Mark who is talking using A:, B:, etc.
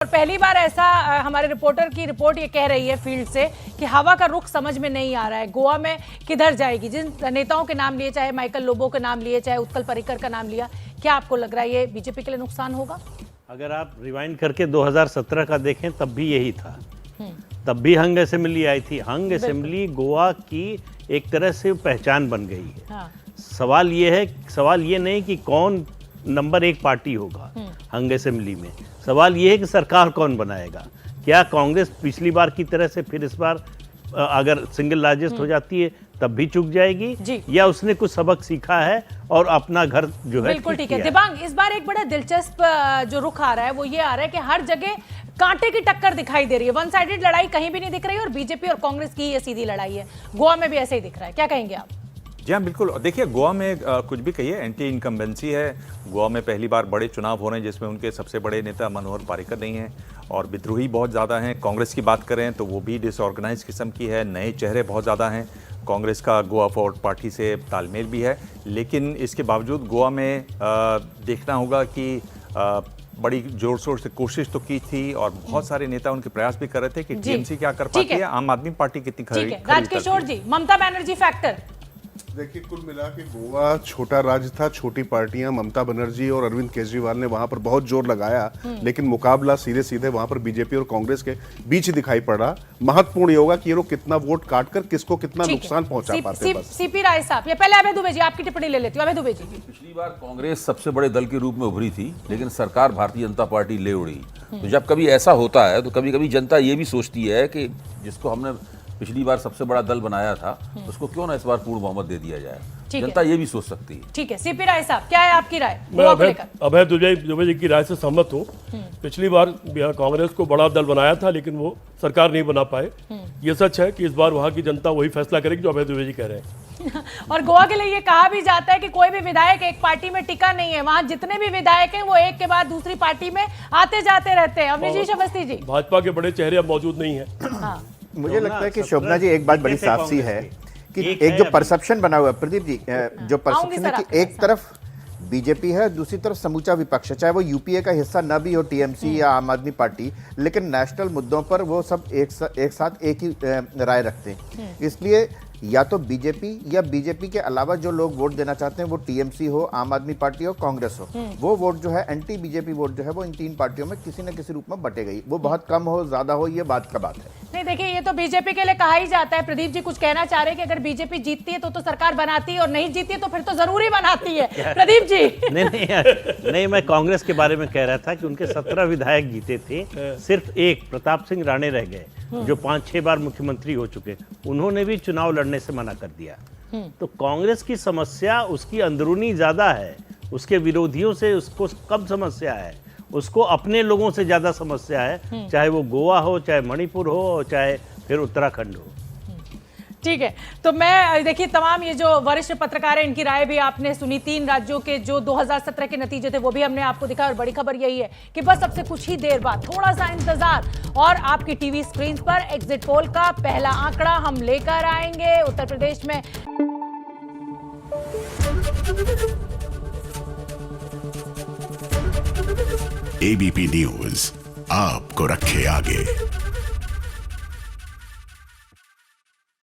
A: और पहली बार ऐसा हमारे रिपोर्टर की रिपोर्ट ये कह रही है फील्ड से कि हवा का रुख समझ में नहीं आ रहा है, गोवा में किधर जाएगी। जिन नेताओं के नाम लिए, चाहे माइकल लोबो के नाम लिए, चाहे उत्कल पर्रिकर का नाम लिया, क्या आपको लग रहा है ये बीजेपी के लिए नुकसान होगा?
B: अगर आप रिवाइंड करके 2017 का देखें तब भी यही था। तब भी हंग असेंबली आई थी। हंग असेंबली गोवा की एक तरह से पहचान बन गई है।
A: हाँ।
B: सवाल ये नहीं कि कौन नंबर 1 पार्टी होगा हंग असेंबली में। सवाल ये है कि सरकार कौन बनाएगा। क्या कांग्रेस पिछली बार की तरह से फिर इस बार अगर सिंगल लार्जेस्ट हो जाती है तब भी चूक जाएगी, या उसने कुछ सबक सीखा है और अपना घर जो है
A: बिल्कुल ठीक है। दिबांग, इस बार एक बड़ा दिलचस्प जो रुख आ रहा है वो ये आ रहा है कि हर जगह कांटे की टक्कर दिखाई दे रही है। वन साइडेड लड़ाई कहीं भी नहीं दिख रही है और बीजेपी और कांग्रेस की ये सीधी लड़ाई है। गोवा में भी ऐसे ही दिख रहा है, क्या कहेंगे आप?
C: जी हाँ, बिल्कुल। देखिए, गोवा में कुछ भी कहिए, एंटी इनकम्बेंसी है। गोवा में पहली बार बड़े चुनाव हो रहे हैं जिसमें उनके सबसे बड़े नेता मनोहर पर्रिकर नहीं हैं और विद्रोही बहुत ज़्यादा हैं। कांग्रेस की बात करें तो वो भी डिसऑर्गेनाइज किस्म की है, नए चेहरे बहुत ज़्यादा हैं। कांग्रेस का गोवा फॉरवर्ड पार्टी से तालमेल भी है, लेकिन इसके बावजूद गोवा में देखना होगा कि बड़ी जोर शोर से कोशिश तो की थी और बहुत सारे नेता उनके प्रयास भी कर रहे थे कि टीएमसी क्या कर पाती है, आम आदमी पार्टी कितनी खरी
A: राजकिशोर जी, ममता बनर्जी फैक्टर।
D: देखिए, कुल मिला के गोवा छोटा राज्य था, छोटी पार्टियां, ममता बनर्जी और अरविंद केजरीवाल ने वहां पर बहुत जोर लगाया, लेकिन मुकाबला सीधे सीधे वहां पर बीजेपी और कांग्रेस के बीच दिखाई पड़ा। महत्वपूर्ण ये होगा कि ये लोग कितना वोट काटकर किसको कितना नुकसान पहुंचा पाते हैं।
A: सीपी राय साहब, या पहले अभय दुबे जी, आपकी टिप्पणी ले लेती हूं। अभय दुबे जी,
E: पिछली बार कांग्रेस सबसे बड़े दल के रूप में उभरी थी, लेकिन सरकार भारतीय जनता पार्टी ले उड़ी। तो जब कभी ऐसा होता है तो कभी कभी जनता ये भी सोचती है कि जिसको हमने पिछली बार सबसे बड़ा दल बनाया था उसको क्यों ना इस बार पूर्ण बहुमत दे दिया जाए। जनता ये भी सोच सकती है।
A: ठीक है, सीपी राय साहब, क्या है आपकी राय?
F: मैं अभय दुबे जी की राय से सहमत हूँ। पिछली बार कांग्रेस को बड़ा दल बनाया था लेकिन वो सरकार नहीं बना पाए। ये सच है कि इस बार वहाँ की जनता वही फैसला करेगी जो अभय दुबे जी कह रहे हैं।
A: और गोवा के लिए ये कहा भी जाता है कि कोई भी विधायक एक पार्टी में टिका नहीं है। वहाँ जितने भी विधायक हैं वो एक के बाद दूसरी पार्टी में आते जाते रहते हैं। अमरीश अवस्थी जी,
F: भाजपा के बड़े चेहरे अब मौजूद नहीं है।
G: मुझे लगता है कि शोभना जी एक बात बड़ी साफ सी है कि एक जो परसेप्शन बना हुआ है, प्रदीप जी, जो परसेप्शन है कि एक तरफ बीजेपी है, दूसरी तरफ समूचा विपक्ष है, चाहे वो यूपीए का हिस्सा न भी हो, टीएमसी या आम आदमी पार्टी, लेकिन नेशनल मुद्दों पर वो सब एक साथ एक ही राय रखते हैं। इसलिए या तो बीजेपी या बीजेपी के अलावा जो लोग वोट देना चाहते हैं, वो टीएमसी हो, आम आदमी पार्टी हो, कांग्रेस हो, वो वोट जो है एंटी बीजेपी वोट जो है वो इन तीन पार्टियों में किसी न किसी रूप में बटे गई। वो बहुत कम हो, ज्यादा हो, ये बात का बात है।
A: नहीं, देखिए, ये तो बीजेपी के लिए कहा ही जाता है। प्रदीप जी कुछ कहना चाह रहे हैं कि अगर बीजेपी जीतती है तो सरकार बनाती है और नहीं जीतती है तो फिर तो जरूरी बनाती है। प्रदीप जी
B: नहीं, मैं कांग्रेस के बारे में कह रहा था कि उनके 17 विधायक जीते थे, सिर्फ एक प्रताप सिंह राणे रह गए जो 5-6 बार मुख्यमंत्री हो चुके। उन्होंने भी चुनाव लड़ने से मना कर दिया। तो कांग्रेस की समस्या उसकी अंदरूनी ज्यादा है, उसके विरोधियों से उसको कम समस्या है, उसको अपने लोगों से ज्यादा समस्या है, चाहे वो गोवा हो, चाहे मणिपुर हो, चाहे फिर उत्तराखंड हो।
A: ठीक है, तो मैं देखिए तमाम ये जो वरिष्ठ पत्रकार हैं इनकी राय भी आपने सुनी। 3 राज्यों के जो 2017 के नतीजे थे वो भी हमने आपको दिखाया और बड़ी खबर यही है कि बस अब से कुछ ही देर बाद, थोड़ा सा इंतजार और आपकी टीवी स्क्रीन पर एग्जिट पोल का पहला आंकड़ा हम लेकर आएंगे। उत्तर प्रदेश में
H: एबीपी न्यूज आपको रखे आगे।